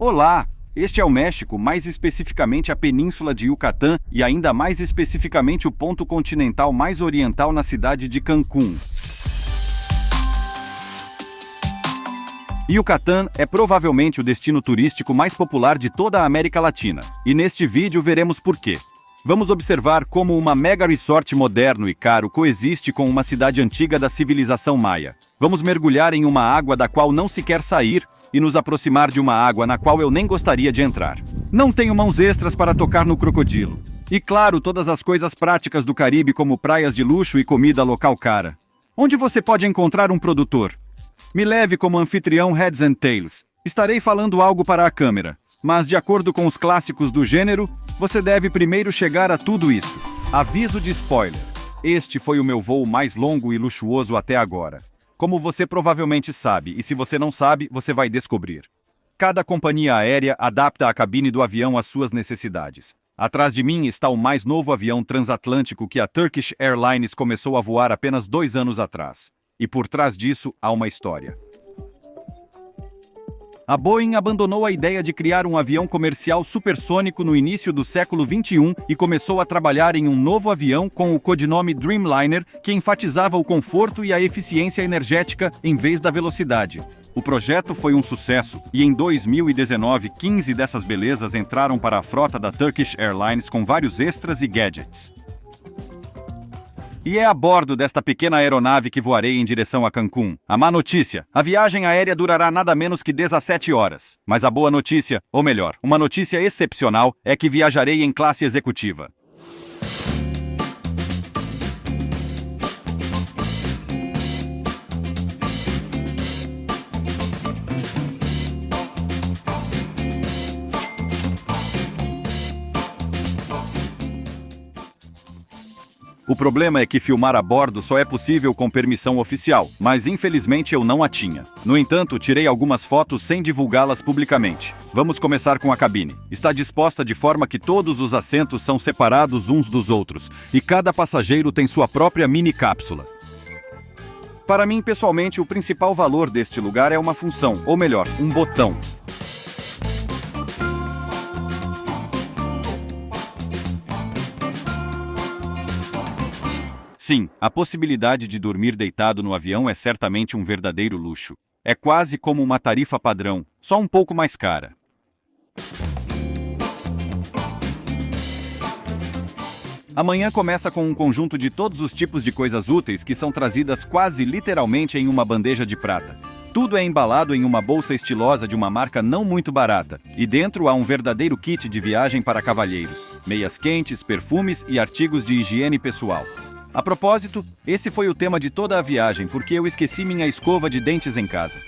Olá! Este é o México, mais especificamente a Península de Yucatán e ainda mais especificamente o ponto continental mais oriental na cidade de Cancún. Yucatán é provavelmente o destino turístico mais popular de toda a América Latina, e neste vídeo veremos por quê. Vamos observar como uma mega resort moderno e caro coexiste com uma cidade antiga da civilização maia. Vamos mergulhar em uma água da qual não se quer sair e nos aproximar de uma água na qual eu nem gostaria de entrar. Não tenho mãos extras para tocar no crocodilo. E claro, todas as coisas práticas do Caribe como praias de luxo e comida local cara. Onde você pode encontrar um produtor? Me leve como anfitrião Heads and Tails. Estarei falando algo para a câmera, mas de acordo com os clássicos do gênero, você deve primeiro chegar a tudo isso. Aviso de spoiler. Este foi o meu voo mais longo e luxuoso até agora. Como você provavelmente sabe, e se você não sabe, você vai descobrir. Cada companhia aérea adapta a cabine do avião às suas necessidades. Atrás de mim está o mais novo avião transatlântico que a Turkish Airlines começou a voar apenas 2 anos atrás. E por trás disso há uma história. A Boeing abandonou a ideia de criar um avião comercial supersônico no início do século XXI e começou a trabalhar em um novo avião com o codinome Dreamliner, que enfatizava o conforto e a eficiência energética em vez da velocidade. O projeto foi um sucesso e em 2019, 15 dessas belezas entraram para a frota da Turkish Airlines com vários extras e gadgets. E é a bordo desta pequena aeronave que voarei em direção a Cancún. A má notícia: a viagem aérea durará nada menos que 17 horas. Mas a boa notícia, ou melhor, uma notícia excepcional, é que viajarei em classe executiva. O problema é que filmar a bordo só é possível com permissão oficial, mas infelizmente eu não a tinha. No entanto, tirei algumas fotos sem divulgá-las publicamente. Vamos começar com a cabine. Está disposta de forma que todos os assentos são separados uns dos outros, e cada passageiro tem sua própria mini cápsula. Para mim, pessoalmente, o principal valor deste lugar é uma função, ou melhor, um botão. Sim, a possibilidade de dormir deitado no avião é certamente um verdadeiro luxo. É quase como uma tarifa padrão, só um pouco mais cara. Amanhã começa com um conjunto de todos os tipos de coisas úteis que são trazidas quase literalmente em uma bandeja de prata. Tudo é embalado em uma bolsa estilosa de uma marca não muito barata, e dentro há um verdadeiro kit de viagem para cavalheiros, meias quentes, perfumes e artigos de higiene pessoal. A propósito, esse foi o tema de toda a viagem, porque eu esqueci minha escova de dentes em casa.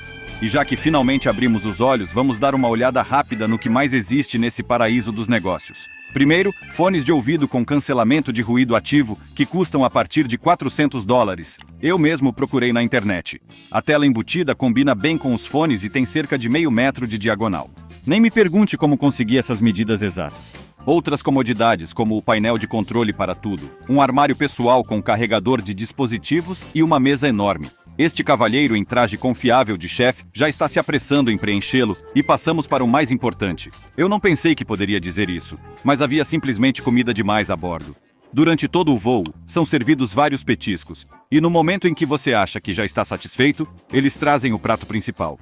E já que finalmente abrimos os olhos, vamos dar uma olhada rápida no que mais existe nesse paraíso dos negócios. Primeiro, fones de ouvido com cancelamento de ruído ativo, que custam a partir de $400. Eu mesmo procurei na internet. A tela embutida combina bem com os fones e tem cerca de meio metro de diagonal. Nem me pergunte como consegui essas medidas exatas. Outras comodidades, como o painel de controle para tudo, um armário pessoal com carregador de dispositivos e uma mesa enorme. Este cavalheiro em traje confiável de chefe já está se apressando em preenchê-lo e passamos para o mais importante. Eu não pensei que poderia dizer isso, mas havia simplesmente comida demais a bordo. Durante todo o voo, são servidos vários petiscos, e no momento em que você acha que já está satisfeito, eles trazem o prato principal.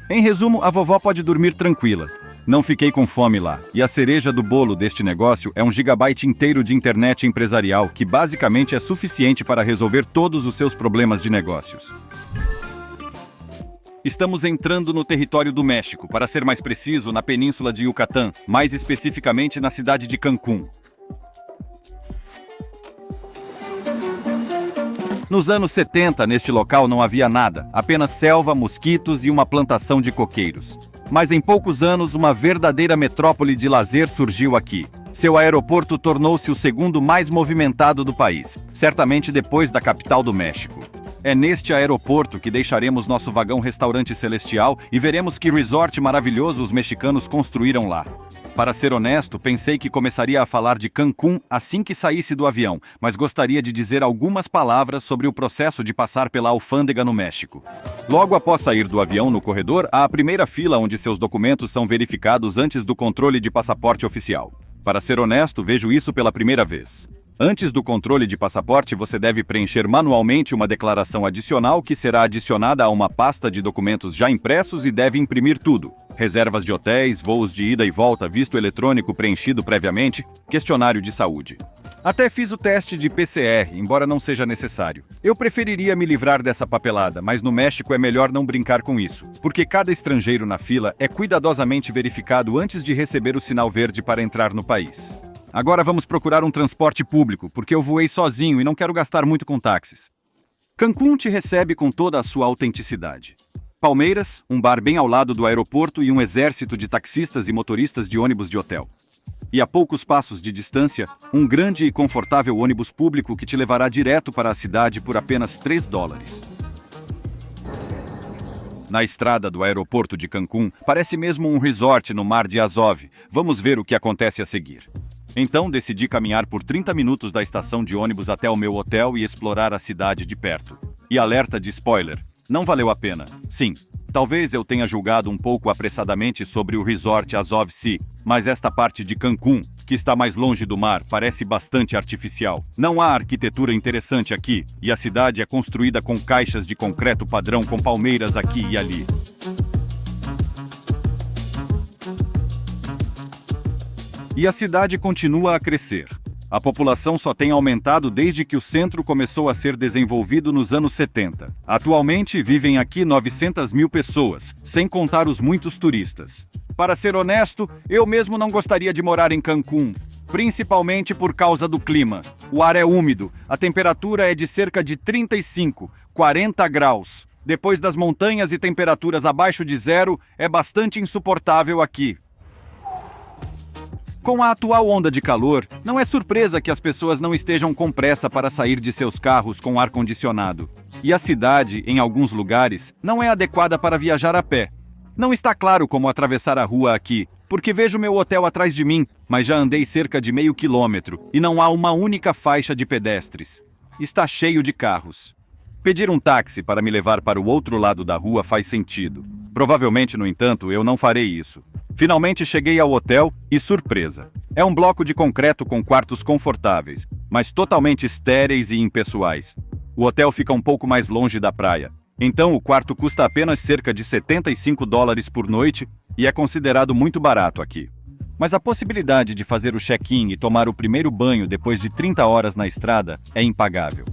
Em resumo, a vovó pode dormir tranquila. Não fiquei com fome lá, e a cereja do bolo deste negócio é um gigabyte inteiro de internet empresarial que basicamente é suficiente para resolver todos os seus problemas de negócios. Estamos entrando no território do México, para ser mais preciso, na península de Yucatán, mais especificamente na cidade de Cancún. Nos anos 70, neste local não havia nada, apenas selva, mosquitos e uma plantação de coqueiros. Mas em poucos anos, uma verdadeira metrópole de lazer surgiu aqui. Seu aeroporto tornou-se o segundo mais movimentado do país, certamente depois da capital do México. É neste aeroporto que deixaremos nosso vagão-restaurante celestial e veremos que resort maravilhoso os mexicanos construíram lá. Para ser honesto, pensei que começaria a falar de Cancún assim que saísse do avião, mas gostaria de dizer algumas palavras sobre o processo de passar pela alfândega no México. Logo após sair do avião no corredor, há a primeira fila onde seus documentos são verificados antes do controle de passaporte oficial. Para ser honesto, vejo isso pela primeira vez. Antes do controle de passaporte, você deve preencher manualmente uma declaração adicional que será adicionada a uma pasta de documentos já impressos e deve imprimir tudo. Reservas de hotéis, voos de ida e volta, visto eletrônico preenchido previamente, questionário de saúde. Até fiz o teste de PCR, embora não seja necessário. Eu preferiria me livrar dessa papelada, mas no México é melhor não brincar com isso, porque cada estrangeiro na fila é cuidadosamente verificado antes de receber o sinal verde para entrar no país. Agora vamos procurar um transporte público, porque eu voei sozinho e não quero gastar muito com táxis. Cancún te recebe com toda a sua autenticidade. Palmeiras, um bar bem ao lado do aeroporto e um exército de taxistas e motoristas de ônibus de hotel. E a poucos passos de distância, um grande e confortável ônibus público que te levará direto para a cidade por apenas $3. Na estrada do aeroporto de Cancún, parece mesmo um resort no mar de Azov. Vamos ver o que acontece a seguir. Então decidi caminhar por 30 minutos da estação de ônibus até o meu hotel e explorar a cidade de perto. E alerta de spoiler, não valeu a pena. Sim, talvez eu tenha julgado um pouco apressadamente sobre o resort Azov Sea, mas esta parte de Cancún, que está mais longe do mar, parece bastante artificial. Não há arquitetura interessante aqui, e a cidade é construída com caixas de concreto padrão com palmeiras aqui e ali. E a cidade continua a crescer. A população só tem aumentado desde que o centro começou a ser desenvolvido nos anos 70. Atualmente vivem aqui 900 mil pessoas, sem contar os muitos turistas. Para ser honesto, eu mesmo não gostaria de morar em Cancún, principalmente por causa do clima. O ar é úmido, a temperatura é de cerca de 35, 40 graus. Depois das montanhas e temperaturas abaixo de zero, é bastante insuportável aqui. Com a atual onda de calor, não é surpresa que as pessoas não estejam com pressa para sair de seus carros com ar-condicionado. E a cidade, em alguns lugares, não é adequada para viajar a pé. Não está claro como atravessar a rua aqui, porque vejo meu hotel atrás de mim, mas já andei cerca de meio quilômetro e não há uma única faixa de pedestres. Está cheio de carros. Pedir um táxi para me levar para o outro lado da rua faz sentido. Provavelmente, no entanto, eu não farei isso. Finalmente cheguei ao hotel e surpresa. É um bloco de concreto com quartos confortáveis, mas totalmente estéreis e impessoais. O hotel fica um pouco mais longe da praia. Então o quarto custa apenas cerca de $75 por noite e é considerado muito barato aqui. Mas a possibilidade de fazer o check-in e tomar o primeiro banho depois de 30 horas na estrada é impagável.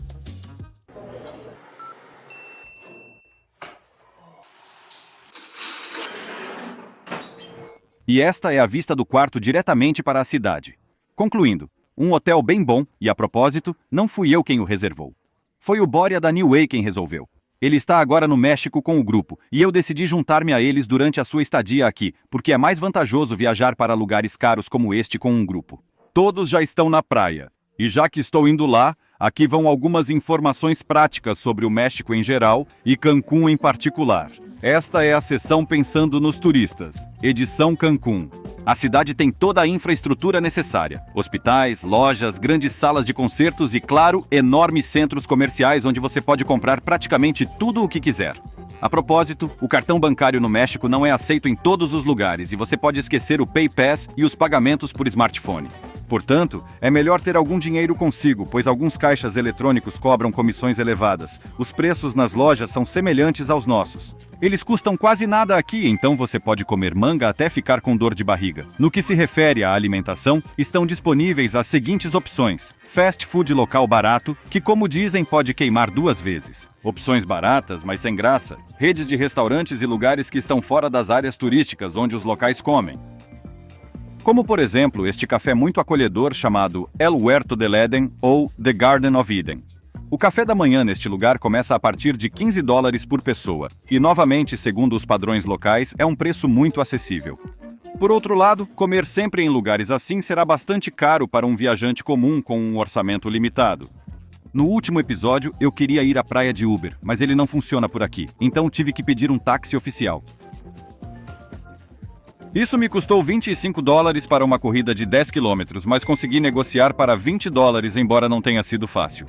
E esta é a vista do quarto diretamente para a cidade. Concluindo, um hotel bem bom, e a propósito, não fui eu quem o reservou. Foi o Boria da New Way quem resolveu. Ele está agora no México com o grupo, e eu decidi juntar-me a eles durante a sua estadia aqui, porque é mais vantajoso viajar para lugares caros como este com um grupo. Todos já estão na praia, e já que estou indo lá, aqui vão algumas informações práticas sobre o México em geral e Cancún em particular. Esta é a seção Pensando nos Turistas, edição Cancún. A cidade tem toda a infraestrutura necessária. Hospitais, lojas, grandes salas de concertos e, claro, enormes centros comerciais onde você pode comprar praticamente tudo o que quiser. A propósito, o cartão bancário no México não é aceito em todos os lugares e você pode esquecer o PayPass e os pagamentos por smartphone. Portanto, é melhor ter algum dinheiro consigo, pois alguns caixas eletrônicos cobram comissões elevadas. Os preços nas lojas são semelhantes aos nossos. Eles custam quase nada aqui, então você pode comer manga até ficar com dor de barriga. No que se refere à alimentação, estão disponíveis as seguintes opções. Fast food local barato, que como dizem pode queimar 2 vezes. Opções baratas, mas sem graça. Redes de restaurantes e lugares que estão fora das áreas turísticas onde os locais comem. Como, por exemplo, este café muito acolhedor chamado El Huerto del Eden ou The Garden of Eden. O café da manhã neste lugar começa a partir de $15 por pessoa, e novamente, segundo os padrões locais, é um preço muito acessível. Por outro lado, comer sempre em lugares assim será bastante caro para um viajante comum com um orçamento limitado. No último episódio, eu queria ir à praia de Uber, mas ele não funciona por aqui, então tive que pedir um táxi oficial. Isso me custou $25 para uma corrida de 10 quilômetros, mas consegui negociar para $20, embora não tenha sido fácil.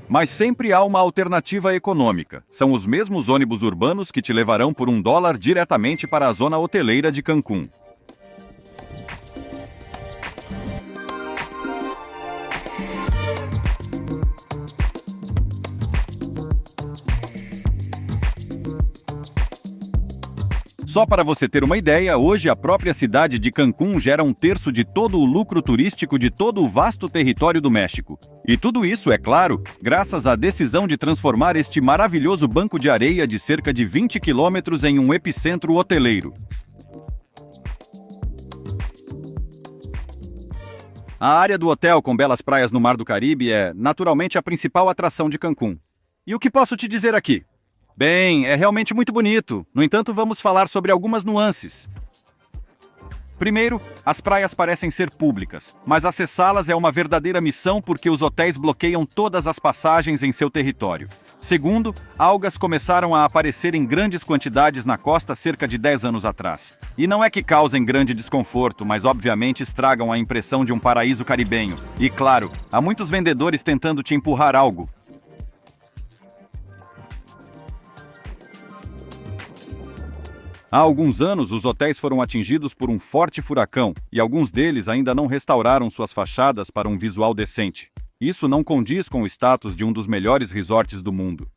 Mas sempre há uma alternativa econômica. São os mesmos ônibus urbanos que te levarão por $1 diretamente para a zona hoteleira de Cancún. Só para você ter uma ideia, hoje a própria cidade de Cancún gera 1/3 de todo o lucro turístico de todo o vasto território do México. E tudo isso, é claro, graças à decisão de transformar este maravilhoso banco de areia de cerca de 20 quilômetros em um epicentro hoteleiro. A área do hotel com belas praias no Mar do Caribe é, naturalmente, a principal atração de Cancún. E o que posso te dizer aqui? Bem, é realmente muito bonito. No entanto, vamos falar sobre algumas nuances. Primeiro, as praias parecem ser públicas, mas acessá-las é uma verdadeira missão porque os hotéis bloqueiam todas as passagens em seu território. Segundo, algas começaram a aparecer em grandes quantidades na costa cerca de 10 anos atrás. E não é que causem grande desconforto, mas obviamente estragam a impressão de um paraíso caribenho. E claro, há muitos vendedores tentando te empurrar algo. Há alguns anos, os hotéis foram atingidos por um forte furacão e alguns deles ainda não restauraram suas fachadas para um visual decente. Isso não condiz com o status de um dos melhores resorts do mundo.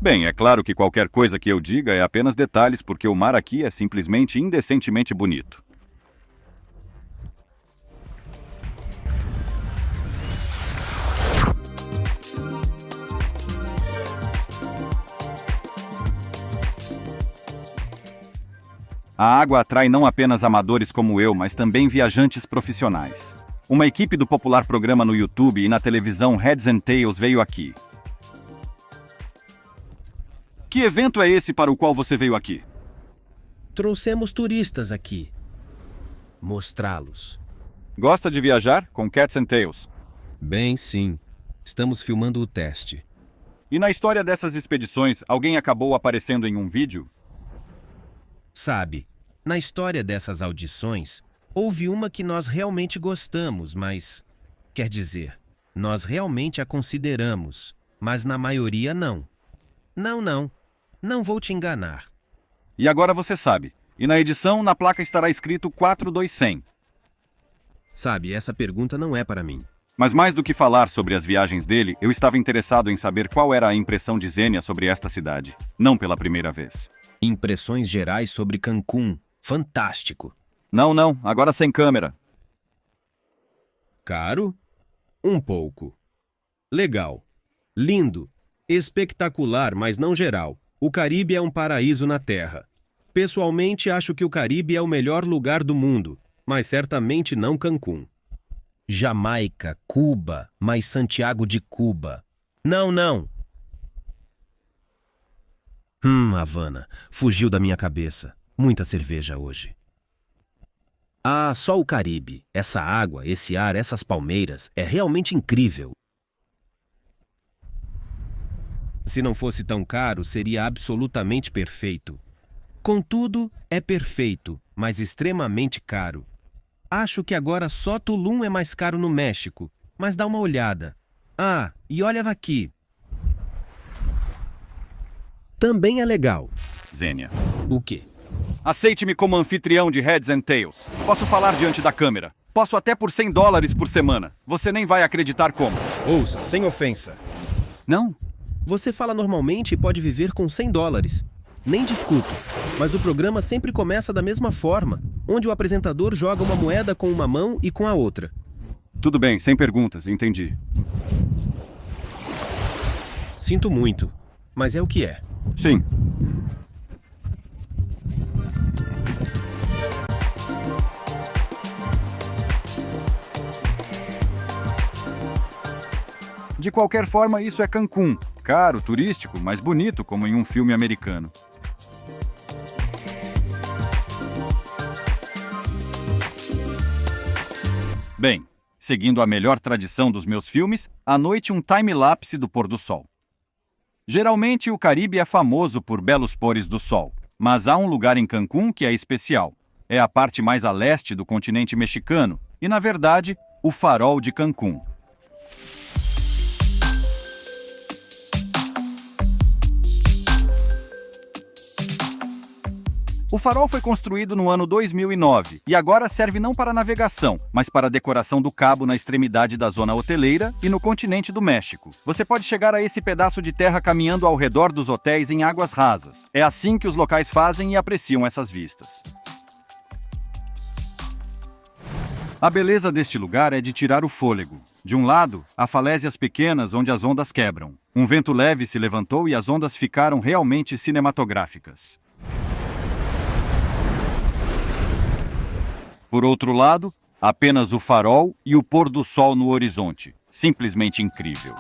Bem, é claro que qualquer coisa que eu diga é apenas detalhes porque o mar aqui é simplesmente indecentemente bonito. A água atrai não apenas amadores como eu, mas também viajantes profissionais. Uma equipe do popular programa no YouTube e na televisão Heads and Tails veio aqui. Que evento é esse para o qual você veio aqui? Trouxemos turistas aqui. Mostrá-los. Gosta de viajar com Cats and Tails? Bem, sim. Estamos filmando o teste. E na história dessas expedições, alguém acabou aparecendo em um vídeo? Sabe, na história dessas audições, houve uma que nós realmente gostamos, mas... Quer dizer, nós realmente a consideramos, mas na maioria não. Não. Não vou te enganar. E agora você sabe. E na edição, na placa estará escrito 42100. Sabe, essa pergunta não é para mim. Mas mais do que falar sobre as viagens dele, eu estava interessado em saber qual era a impressão de Zênia sobre esta cidade. Não pela primeira vez. Impressões gerais sobre Cancún. Fantástico. Não, agora sem câmera. Caro? Um pouco. Legal. Lindo. Espetacular, mas não geral. O Caribe é um paraíso na Terra. Pessoalmente, acho que o Caribe é o melhor lugar do mundo, mas certamente não Cancún. Jamaica, Cuba, mas Santiago de Cuba. Não. Havana. Fugiu da minha cabeça. Muita cerveja hoje. Ah, só o Caribe. Essa água, esse ar, essas palmeiras. É realmente incrível. Se não fosse tão caro, seria absolutamente perfeito. Contudo, é perfeito, mas extremamente caro. Acho que agora só Tulum é mais caro no México, mas dá uma olhada. Ah, e olha aqui. Também é legal. Zênia. O quê? Aceite-me como anfitrião de Heads and Tails. Posso falar diante da câmera. Posso até por $100 por semana. Você nem vai acreditar como. Ouça, sem ofensa. Não? Você fala normalmente e pode viver com $100. Nem discuto. Mas o programa sempre começa da mesma forma, onde o apresentador joga uma moeda com uma mão e com a outra. Tudo bem, sem perguntas, entendi. Sinto muito, mas é o que é. Sim. De qualquer forma, isso é Cancún. Caro, turístico, mas bonito como em um filme americano. Bem, seguindo a melhor tradição dos meus filmes, à noite um time-lapse do pôr do sol. Geralmente o Caribe é famoso por belos pôres do sol, mas há um lugar em Cancún que é especial. É a parte mais a leste do continente mexicano e, na verdade, o Farol de Cancún. O farol foi construído no ano 2009 e agora serve não para navegação, mas para a decoração do cabo na extremidade da zona hoteleira e no continente do México. Você pode chegar a esse pedaço de terra caminhando ao redor dos hotéis em águas rasas. É assim que os locais fazem e apreciam essas vistas. A beleza deste lugar é de tirar o fôlego. De um lado, há falésias pequenas onde as ondas quebram. Um vento leve se levantou e as ondas ficaram realmente cinematográficas. Por outro lado, apenas o farol e o pôr do sol no horizonte. Simplesmente incrível.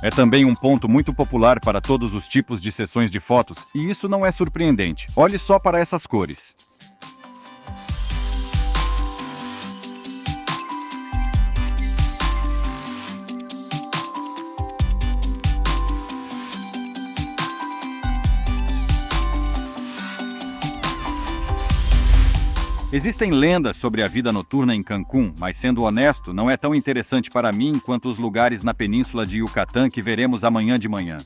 É também um ponto muito popular para todos os tipos de sessões de fotos, e isso não é surpreendente. Olhe só para essas cores. Existem lendas sobre a vida noturna em Cancún, mas sendo honesto, não é tão interessante para mim quanto os lugares na península de Yucatán que veremos amanhã de manhã.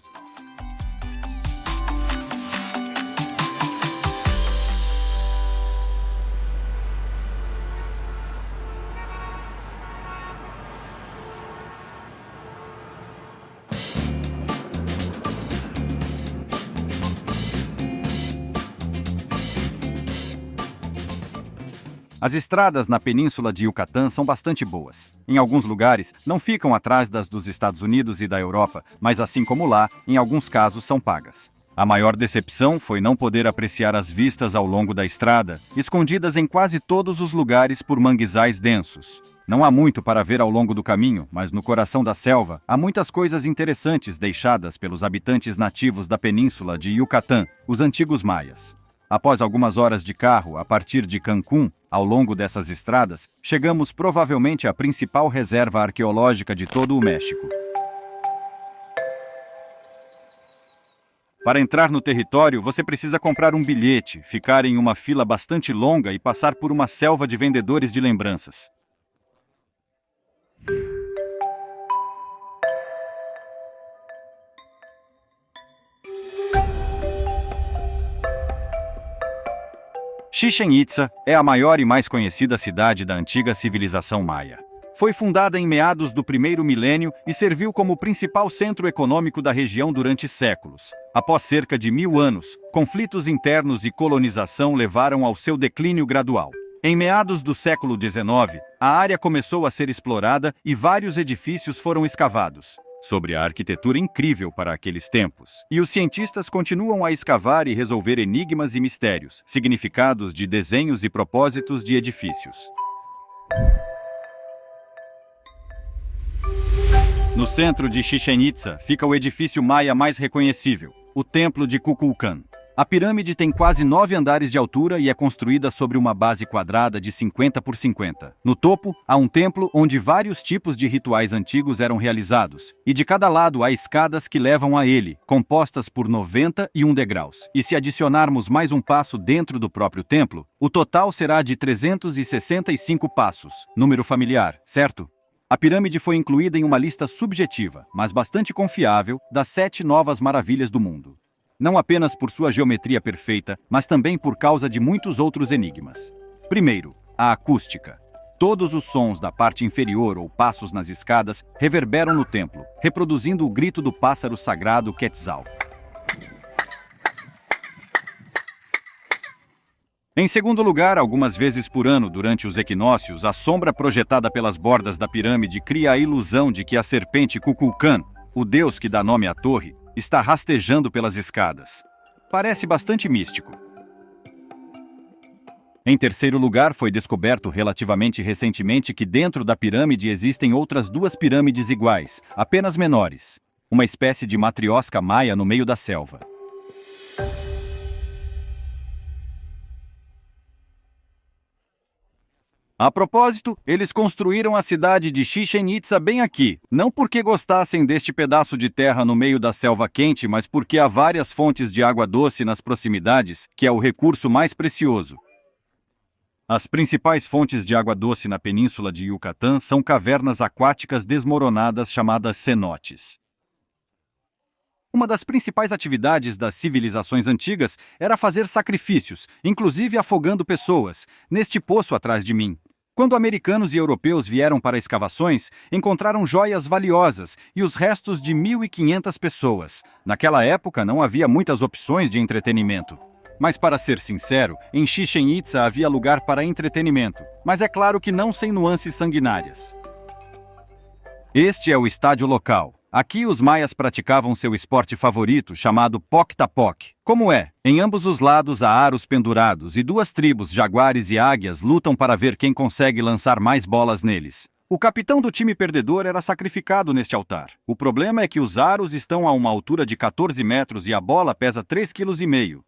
As estradas na península de Yucatán são bastante boas. Em alguns lugares, não ficam atrás das dos Estados Unidos e da Europa, mas assim como lá, em alguns casos são pagas. A maior decepção foi não poder apreciar as vistas ao longo da estrada, escondidas em quase todos os lugares por manguezais densos. Não há muito para ver ao longo do caminho, mas no coração da selva há muitas coisas interessantes deixadas pelos habitantes nativos da península de Yucatán, os antigos maias. Após algumas horas de carro a partir de Cancún, ao longo dessas estradas, chegamos provavelmente à principal reserva arqueológica de todo o México. Para entrar no território, você precisa comprar um bilhete, ficar em uma fila bastante longa e passar por uma selva de vendedores de lembranças. Chichén Itzá é a maior e mais conhecida cidade da antiga civilização maia. Foi fundada em meados do primeiro milênio e serviu como principal centro econômico da região durante séculos. Após cerca de 1000 anos, conflitos internos e colonização levaram ao seu declínio gradual. Em meados do século XIX, a área começou a ser explorada e vários edifícios foram escavados. Sobre a arquitetura incrível para aqueles tempos. E os cientistas continuam a escavar e resolver enigmas e mistérios, significados de desenhos e propósitos de edifícios. No centro de Chichén Itzá fica o edifício maia mais reconhecível, o Templo de Kukulcán. A pirâmide tem quase 9 andares de altura e é construída sobre uma base quadrada de 50 por 50. No topo, há um templo onde vários tipos de rituais antigos eram realizados, e de cada lado há escadas que levam a ele, compostas por 91 degraus. E se adicionarmos mais um passo dentro do próprio templo, o total será de 365 passos, número familiar, certo? A pirâmide foi incluída em uma lista subjetiva, mas bastante confiável, das 7 novas maravilhas do mundo. Não apenas por sua geometria perfeita, mas também por causa de muitos outros enigmas. Primeiro, a acústica. Todos os sons da parte inferior ou passos nas escadas reverberam no templo, reproduzindo o grito do pássaro sagrado Quetzal. Em segundo lugar, algumas vezes por ano, durante os equinócios, a sombra projetada pelas bordas da pirâmide cria a ilusão de que a serpente Kukulcán, o deus que dá nome à torre, está rastejando pelas escadas. Parece bastante místico. Em terceiro lugar, foi descoberto relativamente recentemente que dentro da pirâmide existem outras duas pirâmides iguais, apenas menores. Uma espécie de matriosca maia no meio da selva. A propósito, eles construíram a cidade de Chichén Itzá bem aqui, não porque gostassem deste pedaço de terra no meio da selva quente, mas porque há várias fontes de água doce nas proximidades, que é o recurso mais precioso. As principais fontes de água doce na península de Yucatán são cavernas aquáticas desmoronadas chamadas cenotes. Uma das principais atividades das civilizações antigas era fazer sacrifícios, inclusive afogando pessoas, neste poço atrás de mim. Quando americanos e europeus vieram para escavações, encontraram joias valiosas e os restos de 1.500 pessoas. Naquela época não havia muitas opções de entretenimento. Mas para ser sincero, em Chichén Itzá havia lugar para entretenimento, mas é claro que não sem nuances sanguinárias. Este é o estádio local. Aqui os maias praticavam seu esporte favorito, chamado Poc-Tapoc. Como é? Em ambos os lados há aros pendurados e duas tribos, jaguares e águias, lutam para ver quem consegue lançar mais bolas neles. O capitão do time perdedor era sacrificado neste altar. O problema é que os aros estão a uma altura de 14 metros e a bola pesa 3,5 kg.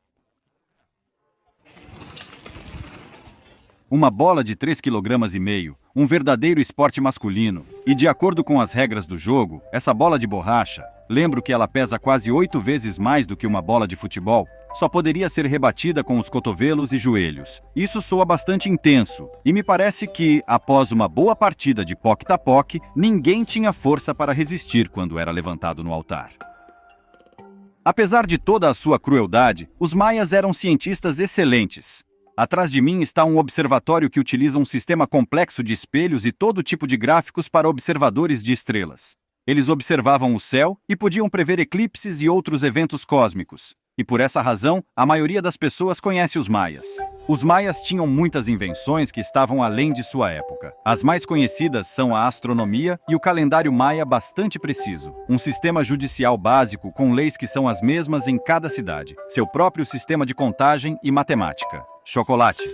Uma bola de 3,5 kg, um verdadeiro esporte masculino. E de acordo com as regras do jogo, essa bola de borracha, lembro que ela pesa quase 8 vezes mais do que uma bola de futebol, só poderia ser rebatida com os cotovelos e joelhos. Isso soa bastante intenso, e me parece que, após uma boa partida de Poc-Tapoc, ninguém tinha força para resistir quando era levantado no altar. Apesar de toda a sua crueldade, os maias eram cientistas excelentes. Atrás de mim está um observatório que utiliza um sistema complexo de espelhos e todo tipo de gráficos para observadores de estrelas. Eles observavam o céu e podiam prever eclipses e outros eventos cósmicos. E por essa razão, a maioria das pessoas conhece os maias. Os maias tinham muitas invenções que estavam além de sua época. As mais conhecidas são a astronomia e o calendário maia bastante preciso. Um sistema judicial básico com leis que são as mesmas em cada cidade. Seu próprio sistema de contagem e matemática. Chocolate.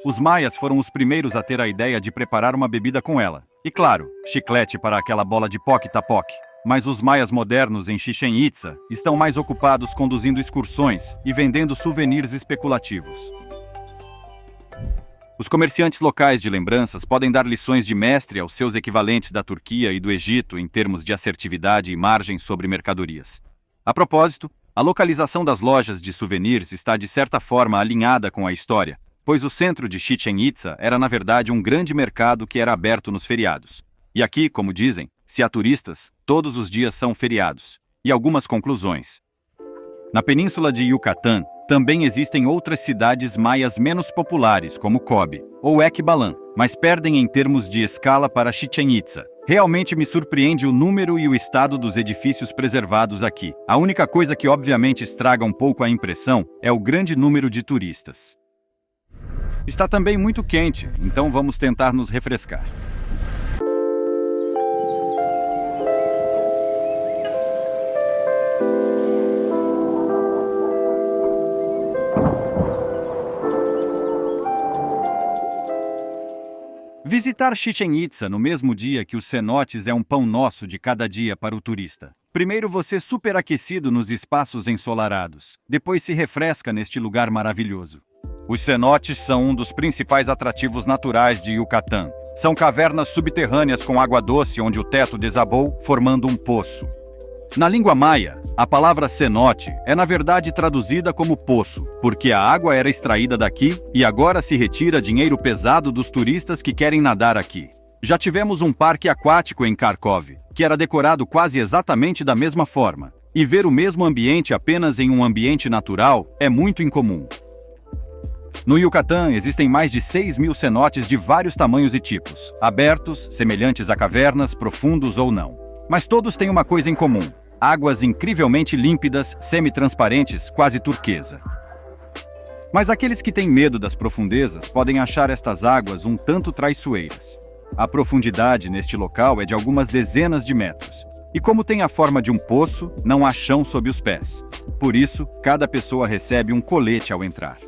Os maias foram os primeiros a ter a ideia de preparar uma bebida com ela. E claro, chiclete para aquela bola de Poc-Tapoc. Mas os maias modernos em Chichén Itzá estão mais ocupados conduzindo excursões e vendendo souvenirs especulativos. Os comerciantes locais de lembranças podem dar lições de mestre aos seus equivalentes da Turquia e do Egito em termos de assertividade e margem sobre mercadorias. A propósito, a localização das lojas de souvenirs está de certa forma alinhada com a história, pois o centro de Chichén Itzá era na verdade um grande mercado que era aberto nos feriados. E aqui, como dizem, se há turistas, todos os dias são feriados. E algumas conclusões. Na península de Yucatán, também existem outras cidades maias menos populares, como Cobe ou Ekbalan, mas perdem em termos de escala para Chichén Itzá. Realmente me surpreende o número e o estado dos edifícios preservados aqui. A única coisa que obviamente estraga um pouco a impressão é o grande número de turistas. Está também muito quente, então vamos tentar nos refrescar. Visitar Chichén Itzá no mesmo dia que os cenotes é um pão nosso de cada dia para o turista. Primeiro você superaquecido nos espaços ensolarados, depois se refresca neste lugar maravilhoso. Os cenotes são um dos principais atrativos naturais de Yucatán. São cavernas subterrâneas com água doce onde o teto desabou, formando um poço. Na língua maia, a palavra cenote é na verdade traduzida como poço, porque a água era extraída daqui e agora se retira dinheiro pesado dos turistas que querem nadar aqui. Já tivemos um parque aquático em Kharkov, que era decorado quase exatamente da mesma forma, e ver o mesmo ambiente apenas em um ambiente natural é muito incomum. No Yucatán existem mais de 6.000 cenotes de vários tamanhos e tipos, abertos, semelhantes a cavernas, profundos ou não. Mas todos têm uma coisa em comum: águas incrivelmente límpidas, semi-transparentes, quase turquesa. Mas aqueles que têm medo das profundezas podem achar estas águas um tanto traiçoeiras. A profundidade neste local é de algumas dezenas de metros. E como tem a forma de um poço, não há chão sob os pés. Por isso, cada pessoa recebe um colete ao entrar.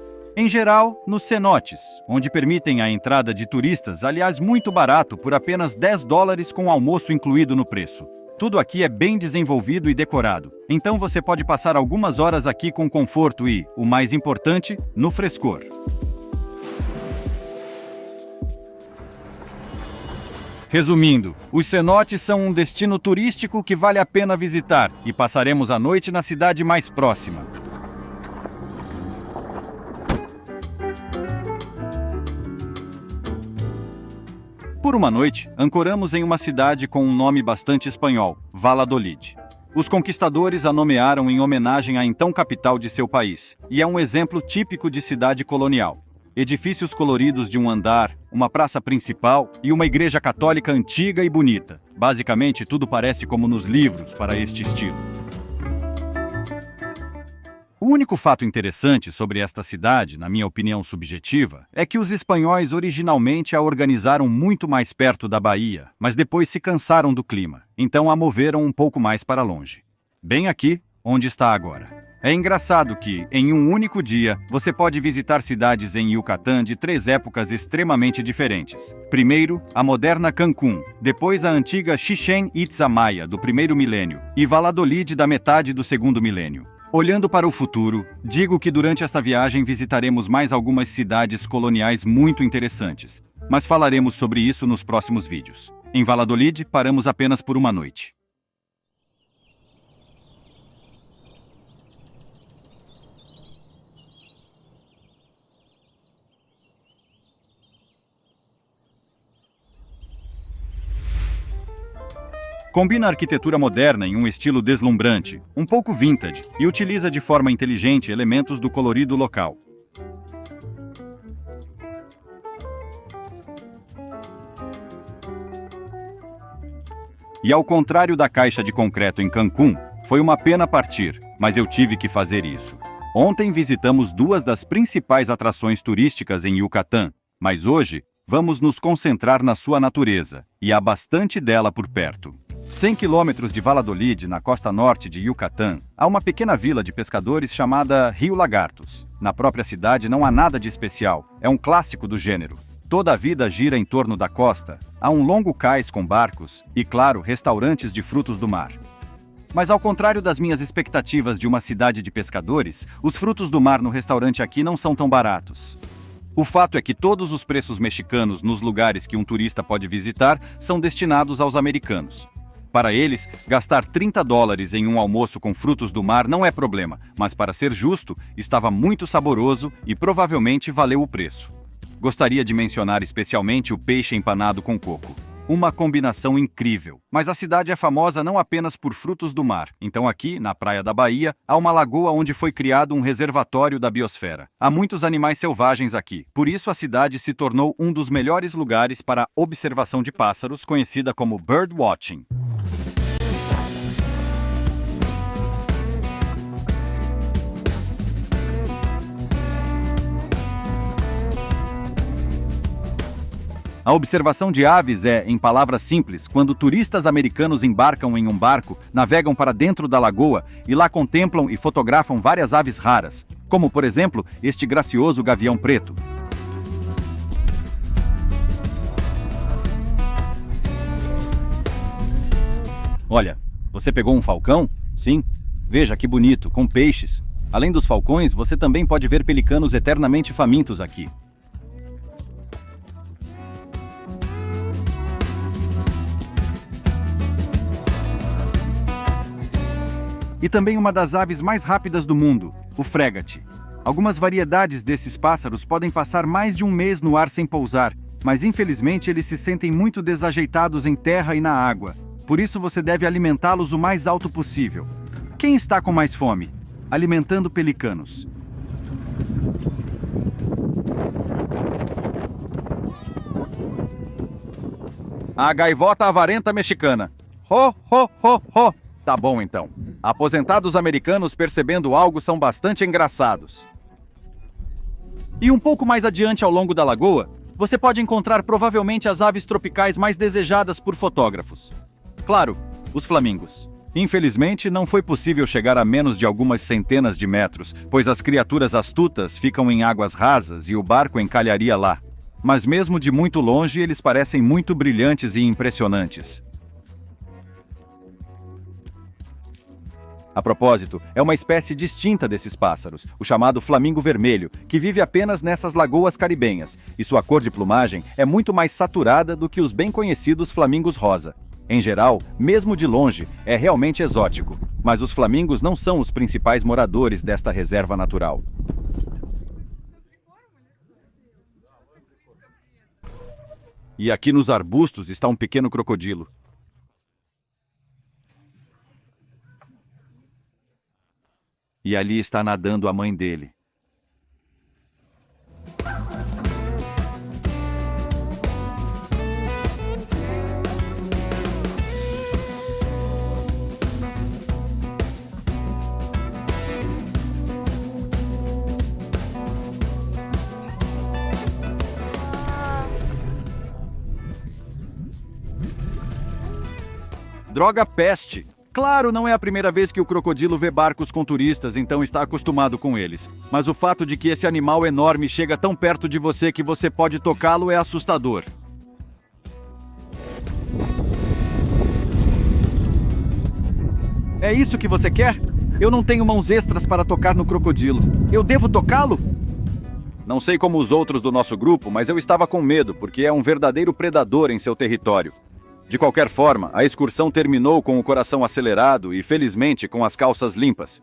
Em geral, nos cenotes, onde permitem a entrada de turistas, aliás muito barato, por apenas $10 com almoço incluído no preço. Tudo aqui é bem desenvolvido e decorado, então você pode passar algumas horas aqui com conforto e, o mais importante, no frescor. Resumindo, os cenotes são um destino turístico que vale a pena visitar e passaremos a noite na cidade mais próxima. Por uma noite, ancoramos em uma cidade com um nome bastante espanhol, Valladolid. Os conquistadores a nomearam em homenagem à então capital de seu país, e é um exemplo típico de cidade colonial. Edifícios coloridos de um andar, uma praça principal e uma igreja católica antiga e bonita. Basicamente, tudo parece como nos livros para este estilo. O único fato interessante sobre esta cidade, na minha opinião subjetiva, é que os espanhóis originalmente a organizaram muito mais perto da Bahia, mas depois se cansaram do clima, então a moveram um pouco mais para longe. Bem aqui, onde está agora. É engraçado que, em um único dia, você pode visitar cidades em Yucatán de 3 épocas extremamente diferentes. Primeiro, a moderna Cancún, depois a antiga Chichén Itzá Maya, do 1º milênio, e Valladolid da metade do 2º milênio. Olhando para o futuro, digo que durante esta viagem visitaremos mais algumas cidades coloniais muito interessantes, mas falaremos sobre isso nos próximos vídeos. Em Valladolid, paramos apenas por uma noite. Combina a arquitetura moderna em um estilo deslumbrante, um pouco vintage, e utiliza de forma inteligente elementos do colorido local. E ao contrário da caixa de concreto em Cancún, foi uma pena partir, mas eu tive que fazer isso. Ontem visitamos 2 das principais atrações turísticas em Yucatán, mas hoje vamos nos concentrar na sua natureza, e há bastante dela por perto. 100 quilômetros de Valladolid, na costa norte de Yucatán, há uma pequena vila de pescadores chamada Rio Lagartos. Na própria cidade não há nada de especial, é um clássico do gênero. Toda a vida gira em torno da costa, há um longo cais com barcos e, claro, restaurantes de frutos do mar. Mas ao contrário das minhas expectativas de uma cidade de pescadores, os frutos do mar no restaurante aqui não são tão baratos. O fato é que todos os preços mexicanos nos lugares que um turista pode visitar são destinados aos americanos. Para eles, gastar $30 em um almoço com frutos do mar não é problema, mas para ser justo, estava muito saboroso e provavelmente valeu o preço. Gostaria de mencionar especialmente o peixe empanado com coco. Uma combinação incrível. Mas a cidade é famosa não apenas por frutos do mar. Então aqui, na praia da Bahia, há uma lagoa onde foi criado um reservatório da biosfera. Há muitos animais selvagens aqui. Por isso a cidade se tornou um dos melhores lugares para a observação de pássaros, conhecida como birdwatching. A observação de aves é, em palavras simples, quando turistas americanos embarcam em um barco, navegam para dentro da lagoa e lá contemplam e fotografam várias aves raras, como, por exemplo, este gracioso gavião preto. Olha, você pegou um falcão? Sim. Veja que bonito, com peixes. Além dos falcões, você também pode ver pelicanos eternamente famintos aqui. E também uma das aves mais rápidas do mundo, o frégate. Algumas variedades desses pássaros podem passar mais de um mês no ar sem pousar, mas infelizmente eles se sentem muito desajeitados em terra e na água. Por isso você deve alimentá-los o mais alto possível. Quem está com mais fome? Alimentando pelicanos. A gaivota avarenta mexicana. Ho, ho, ho, ho! Tá bom então. Aposentados americanos percebendo algo são bastante engraçados. E um pouco mais adiante ao longo da lagoa, você pode encontrar provavelmente as aves tropicais mais desejadas por fotógrafos. Claro, os flamingos. Infelizmente, não foi possível chegar a menos de algumas centenas de metros, pois as criaturas astutas ficam em águas rasas e o barco encalharia lá. Mas mesmo de muito longe, eles parecem muito brilhantes e impressionantes. A propósito, é uma espécie distinta desses pássaros, o chamado flamingo vermelho, que vive apenas nessas lagoas caribenhas, e sua cor de plumagem é muito mais saturada do que os bem conhecidos flamingos rosa. Em geral, mesmo de longe, é realmente exótico, mas os flamingos não são os principais moradores desta reserva natural. E aqui nos arbustos está um pequeno crocodilo. E ali está nadando a mãe dele. Droga peste! Claro, não é a primeira vez que o crocodilo vê barcos com turistas, então está acostumado com eles. Mas o fato de que esse animal enorme chega tão perto de você que você pode tocá-lo é assustador. É isso que você quer? Eu não tenho mãos extras para tocar no crocodilo. Eu devo tocá-lo? Não sei como os outros do nosso grupo, mas eu estava com medo, porque é um verdadeiro predador em seu território. De qualquer forma, a excursão terminou com o coração acelerado e, felizmente, com as calças limpas.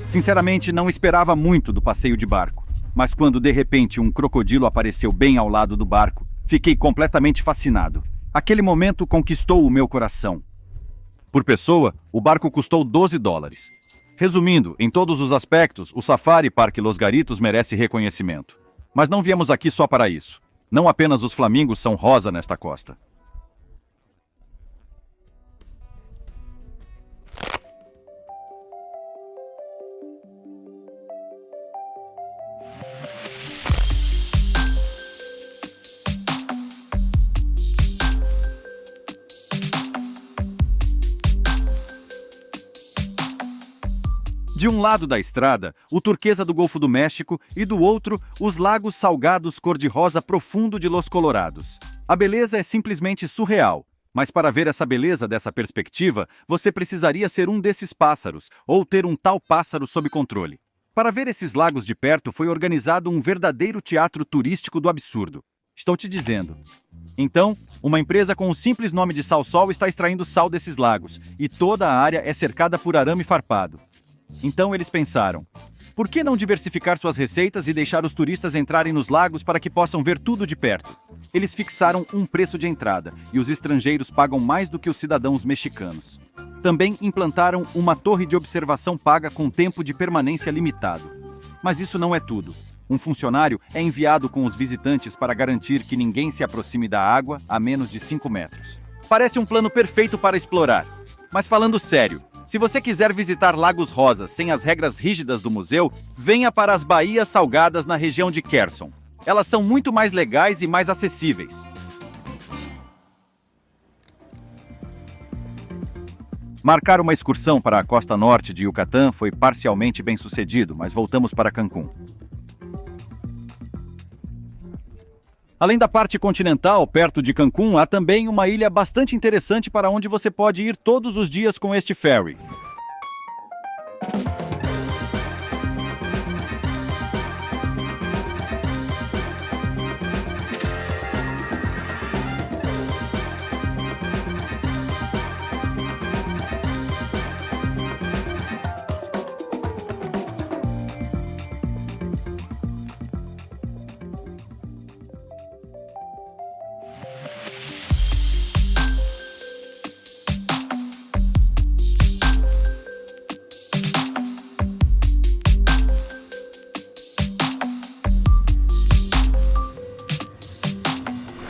Sinceramente, não esperava muito do passeio de barco, mas quando de repente um crocodilo apareceu bem ao lado do barco, fiquei completamente fascinado. Aquele momento conquistou o meu coração. Por pessoa, o barco custou $12. Resumindo, em todos os aspectos, o Safari Park Los Garitos merece reconhecimento. Mas não viemos aqui só para isso. Não apenas os flamingos são rosa nesta costa. De um lado da estrada, o turquesa do Golfo do México e do outro, os lagos salgados cor-de-rosa profundo de Los Colorados. A beleza é simplesmente surreal, mas para ver essa beleza dessa perspectiva, você precisaria ser um desses pássaros, ou ter um tal pássaro sob controle. Para ver esses lagos de perto foi organizado um verdadeiro teatro turístico do absurdo. Estou te dizendo. Então, uma empresa com o simples nome de Sal-Sol está extraindo sal desses lagos, e toda a área é cercada por arame farpado. Então eles pensaram, por que não diversificar suas receitas e deixar os turistas entrarem nos lagos para que possam ver tudo de perto? Eles fixaram um preço de entrada, e os estrangeiros pagam mais do que os cidadãos mexicanos. Também implantaram uma torre de observação paga com tempo de permanência limitado. Mas isso não é tudo. Um funcionário é enviado com os visitantes para garantir que ninguém se aproxime da água a menos de 5 metros. Parece um plano perfeito para explorar. Mas falando sério, se você quiser visitar Lagos Rosas sem as regras rígidas do museu, venha para as Baías Salgadas na região de Querson. Elas são muito mais legais e mais acessíveis. Marcar uma excursão para a costa norte de Yucatán foi parcialmente bem-sucedido, mas voltamos para Cancún. Além da parte continental, perto de Cancún, há também uma ilha bastante interessante para onde você pode ir todos os dias com este ferry.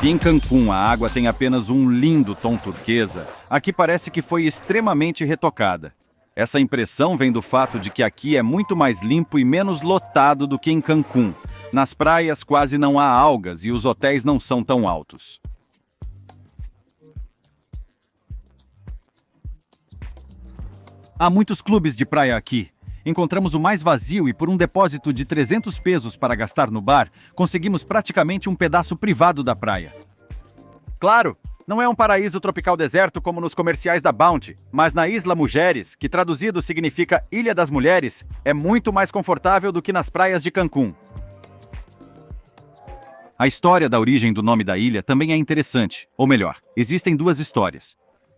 Se em Cancún a água tem apenas um lindo tom turquesa, aqui parece que foi extremamente retocada. Essa impressão vem do fato de que aqui é muito mais limpo e menos lotado do que em Cancún. Nas praias quase não há algas e os hotéis não são tão altos. Há muitos clubes de praia aqui. Encontramos o mais vazio e por um depósito de 300 pesos para gastar no bar, conseguimos praticamente um pedaço privado da praia. Claro, não é um paraíso tropical deserto como nos comerciais da Bounty, mas na Isla Mujeres, que traduzido significa Ilha das Mulheres, é muito mais confortável do que nas praias de Cancún. A história da origem do nome da ilha também é interessante, ou melhor, existem duas histórias.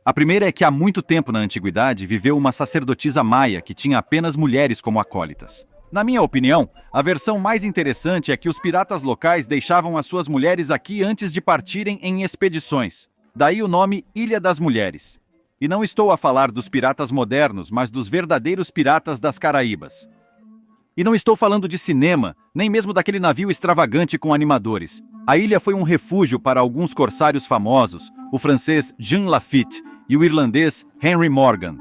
A primeira é que há muito tempo na antiguidade viveu uma sacerdotisa maia que tinha apenas mulheres como acólitas. Na minha opinião, a versão mais interessante é que os piratas locais deixavam as suas mulheres aqui antes de partirem em expedições. Daí o nome Ilha das Mulheres. E não estou a falar dos piratas modernos, mas dos verdadeiros piratas das Caraíbas. E não estou falando de cinema, nem mesmo daquele navio extravagante com animadores. A ilha foi um refúgio para alguns corsários famosos, o francês Jean Lafitte e o irlandês Henry Morgan.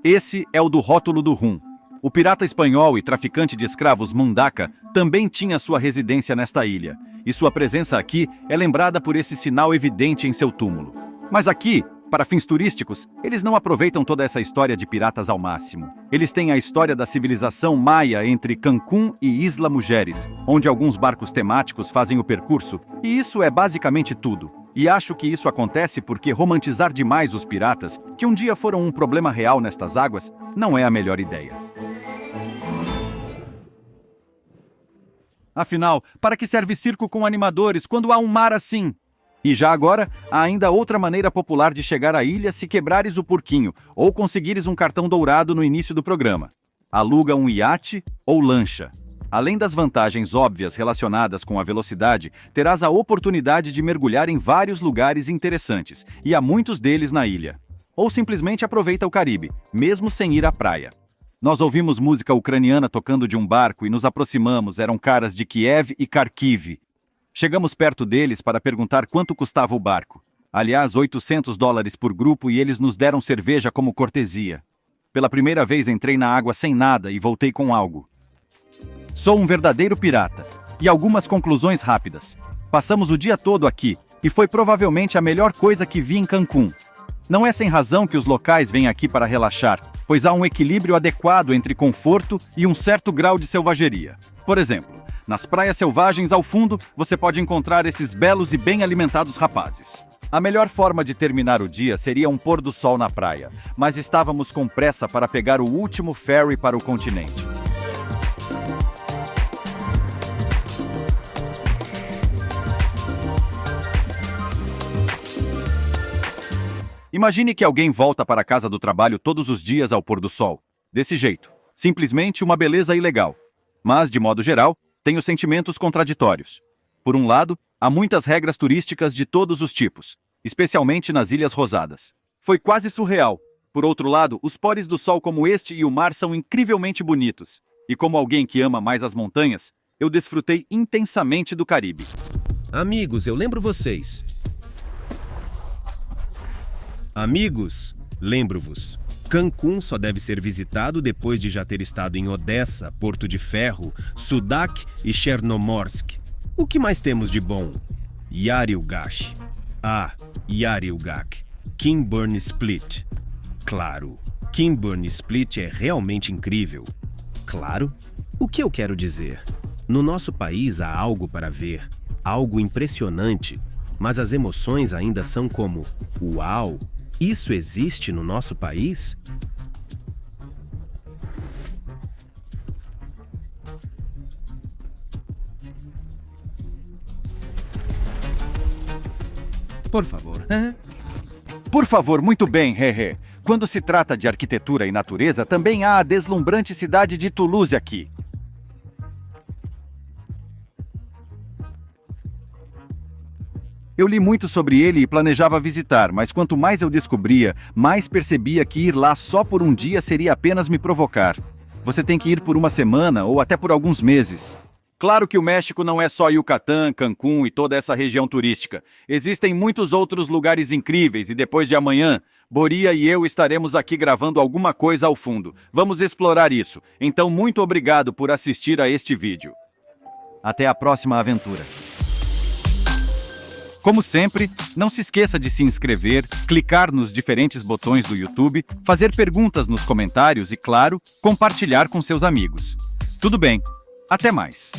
Esse é o do rótulo do rum. O pirata espanhol e traficante de escravos Mundaka também tinha sua residência nesta ilha, e sua presença aqui é lembrada por esse sinal evidente em seu túmulo. Mas aqui, para fins turísticos, eles não aproveitam toda essa história de piratas ao máximo. Eles têm a história da civilização maia entre Cancún e Isla Mujeres, onde alguns barcos temáticos fazem o percurso, e isso é basicamente tudo. E acho que isso acontece porque romantizar demais os piratas, que um dia foram um problema real nestas águas, não é a melhor ideia. Afinal, para que serve circo com animadores quando há um mar assim? E já agora, há ainda outra maneira popular de chegar à ilha se quebrares o porquinho ou conseguires um cartão dourado no início do programa. Aluga um iate ou lancha. Além das vantagens óbvias relacionadas com a velocidade, terás a oportunidade de mergulhar em vários lugares interessantes, e há muitos deles na ilha. Ou simplesmente aproveita o Caribe, mesmo sem ir à praia. Nós ouvimos música ucraniana tocando de um barco e nos aproximamos, eram caras de Kiev e Kharkiv. Chegamos perto deles para perguntar quanto custava o barco. Aliás, $800 por grupo e eles nos deram cerveja como cortesia. Pela primeira vez entrei na água sem nada e voltei com algo. Sou um verdadeiro pirata. E algumas conclusões rápidas. Passamos o dia todo aqui e foi provavelmente a melhor coisa que vi em Cancún. Não é sem razão que os locais vêm aqui para relaxar, pois há um equilíbrio adequado entre conforto e um certo grau de selvageria. Por exemplo, nas praias selvagens ao fundo, você pode encontrar esses belos e bem alimentados rapazes. A melhor forma de terminar o dia seria um pôr do sol na praia, mas estávamos com pressa para pegar o último ferry para o continente. Imagine que alguém volta para a casa do trabalho todos os dias ao pôr do sol. Desse jeito. Simplesmente uma beleza ilegal. Mas, de modo geral, tenho sentimentos contraditórios. Por um lado, há muitas regras turísticas de todos os tipos, especialmente nas Ilhas Rosadas. Foi quase surreal. Por outro lado, os pôres do sol como este e o mar são incrivelmente bonitos. E como alguém que ama mais as montanhas, eu desfrutei intensamente do Caribe. Amigos, eu lembro vocês. Amigos, lembro-vos. Cancún só deve ser visitado depois de já ter estado em Odessa, Porto de Ferro, Sudak e Chernomorsk. O que mais temos de bom? Yarilgash. Yarilgak. Kimburn Split. Claro, Kimburn Split é realmente incrível. Claro? O que eu quero dizer? No nosso país há algo para ver, algo impressionante, mas as emoções ainda são como uau! Isso existe no nosso país? Por favor. Por favor, muito bem, Hehe. Quando se trata de arquitetura e natureza, também há a deslumbrante cidade de Toulouse aqui. Eu li muito sobre ele e planejava visitar, mas quanto mais eu descobria, mais percebia que ir lá só por um dia seria apenas me provocar. Você tem que ir por uma semana ou até por alguns meses. Claro que o México não é só Yucatán, Cancún e toda essa região turística. Existem muitos outros lugares incríveis e depois de amanhã, Boria e eu estaremos aqui gravando alguma coisa ao fundo. Vamos explorar isso. Então, muito obrigado por assistir a este vídeo. Até a próxima aventura. Como sempre, não se esqueça de se inscrever, clicar nos diferentes botões do YouTube, fazer perguntas nos comentários e, claro, compartilhar com seus amigos. Tudo bem, até mais!